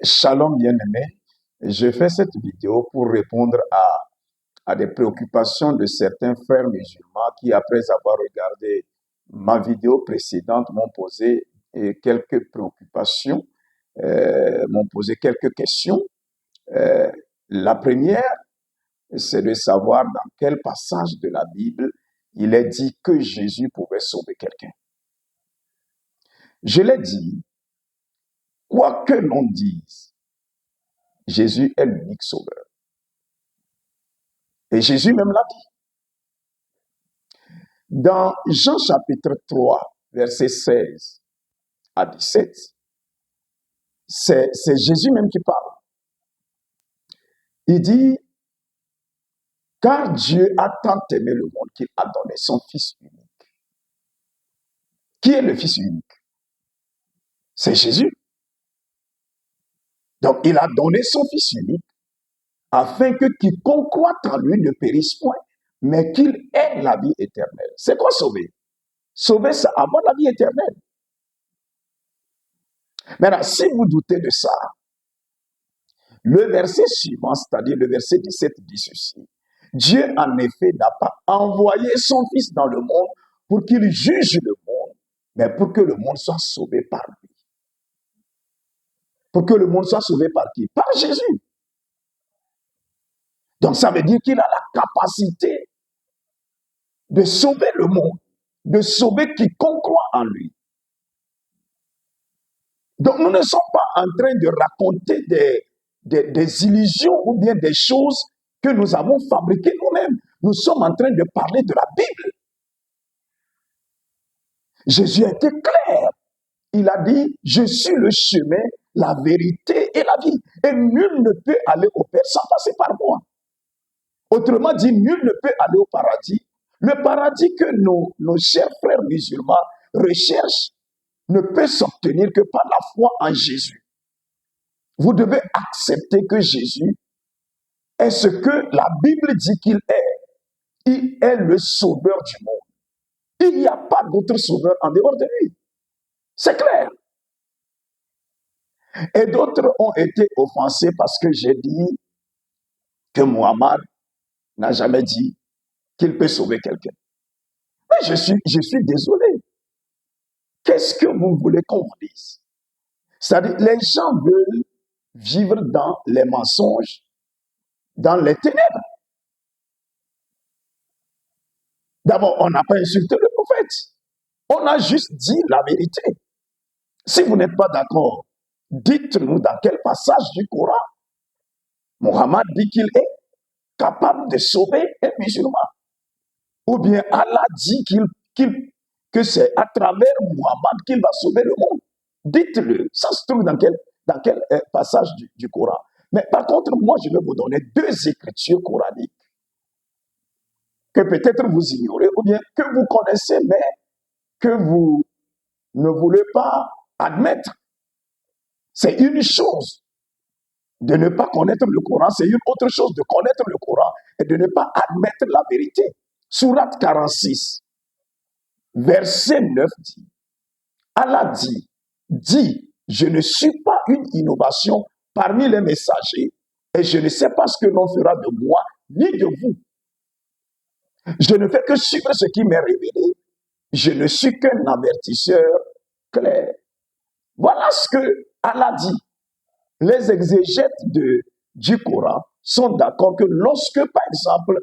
Shalom bien-aimé, je fais cette vidéo pour répondre à des préoccupations de certains frères musulmans qui, après avoir regardé ma vidéo précédente, m'ont posé quelques préoccupations, m'ont posé quelques questions. Euh, la première, c'est de savoir dans quel passage de la Bible il est dit que Jésus pouvait sauver quelqu'un. Je l'ai dit, quoi que l'on dise, Jésus est l'unique sauveur. Et Jésus même l'a dit. Dans Jean chapitre 3, versets 16 à 17, c'est Jésus même qui parle. Il dit, car Dieu a tant aimé le monde qu'il a donné son Fils unique. Qui est le Fils unique? C'est Jésus. Donc il a donné son Fils unique afin que quiconque croit en lui ne périsse point, mais qu'il ait la vie éternelle. C'est quoi sauver? Sauver, c'est avoir la vie éternelle. Maintenant, si vous doutez de ça, le verset suivant, c'est-à-dire le verset 17, dit ceci. Dieu, en effet, n'a pas envoyé son Fils dans le monde pour qu'il juge le monde, mais pour que le monde soit sauvé par lui. Pour que le monde soit sauvé par qui? Par Jésus. Donc ça veut dire qu'il a la capacité de sauver le monde, de sauver quiconque croit en lui. Donc nous ne sommes pas en train de raconter des illusions ou bien des choses que nous avons fabriquées nous-mêmes. Nous sommes en train de parler de la Bible. Jésus a été clair. Il a dit, je suis le chemin, la vérité et la vie. Et nul ne peut aller au Père sans passer par moi. Autrement dit, nul ne peut aller au paradis. Le paradis que nos chers frères musulmans recherchent ne peut s'obtenir que par la foi en Jésus. Vous devez accepter que Jésus est ce que la Bible dit qu'il est. Il est le sauveur du monde. Il n'y a pas d'autre sauveur en dehors de lui. C'est clair. Et d'autres ont été offensés parce que j'ai dit que Muhammad n'a jamais dit qu'il peut sauver quelqu'un. Mais je suis désolé. Qu'est-ce que vous voulez qu'on vous dise? C'est-à-dire, les gens veulent vivre dans les mensonges, dans les ténèbres. D'abord, on n'a pas insulté le prophète. On a juste dit la vérité. Si vous n'êtes pas d'accord, dites-nous dans quel passage du Coran Mohammed dit qu'il est capable de sauver un musulman. Ou bien Allah dit que c'est à travers Mohammed qu'il va sauver le monde. Dites-le. Ça se trouve dans quel passage du Coran. Mais par contre, moi, je vais vous donner deux écritures coraniques que peut-être vous ignorez ou bien que vous connaissez, mais que vous ne voulez pas admettre. C'est une chose de ne pas connaître le Coran, c'est une autre chose de connaître le Coran et de ne pas admettre la vérité. Sourate 46, verset 9 dit, Allah dit, je ne suis pas une innovation parmi les messagers et je ne sais pas ce que l'on fera de moi ni de vous. Je ne fais que suivre ce qui m'est révélé. Je ne suis qu'un avertisseur clair. Voilà ce que Allah dit. Les exégètes du Coran sont d'accord que lorsque, par exemple,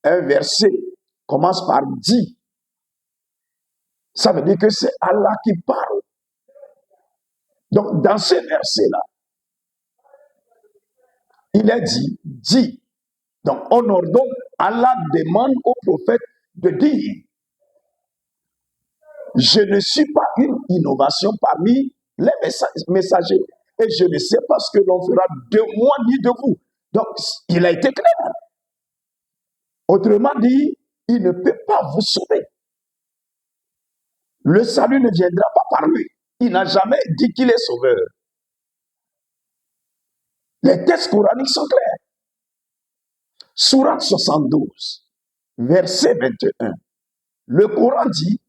un verset commence par dit, ça veut dire que c'est Allah qui parle. Donc, dans ce verset-là, il est dit. Donc, on ordonne, Allah demande au prophète de dire, je ne suis pas une innovation parmi les messagers et je ne sais pas ce que l'on fera de moi ni de vous. Donc, il a été clair. Autrement dit, il ne peut pas vous sauver. Le salut ne viendra pas par lui. Il n'a jamais dit qu'il est sauveur. Les textes coraniques sont clairs. Sourate 72, verset 21. Le Coran dit,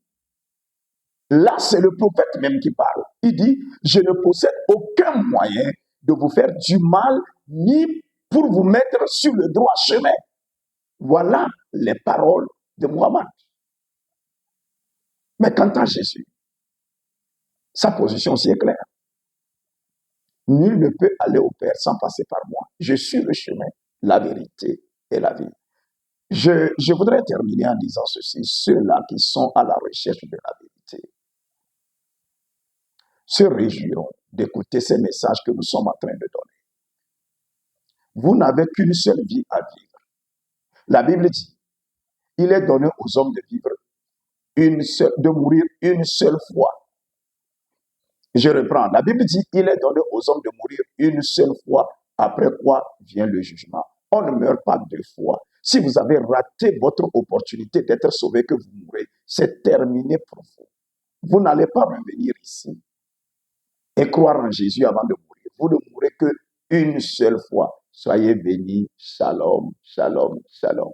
là c'est le prophète même qui parle. Il dit, je ne possède aucun moyen de vous faire du mal, ni pour vous mettre sur le droit chemin. Voilà les paroles de Muhammad. Mais quant à Jésus, sa position aussi est claire. Nul ne peut aller au Père sans passer par moi. Je suis le chemin, la vérité et la vie. Je voudrais terminer en disant ceci. Ceux-là qui sont à la recherche de la vérité se réjouiront d'écouter ces messages que nous sommes en train de donner. Vous n'avez qu'une seule vie à vivre. La Bible dit, il est donné aux hommes de vivre de mourir une seule fois. Je reprends. La Bible dit, il est donné aux hommes de mourir une seule fois, après quoi vient le jugement. On ne meurt pas deux fois. Si vous avez raté votre opportunité d'être sauvé, que vous mourrez, c'est terminé pour vous. Vous n'allez pas revenir ici et croire en Jésus avant de mourir. Vous ne mourrez qu'une seule fois. Soyez bénis. Shalom, shalom, shalom.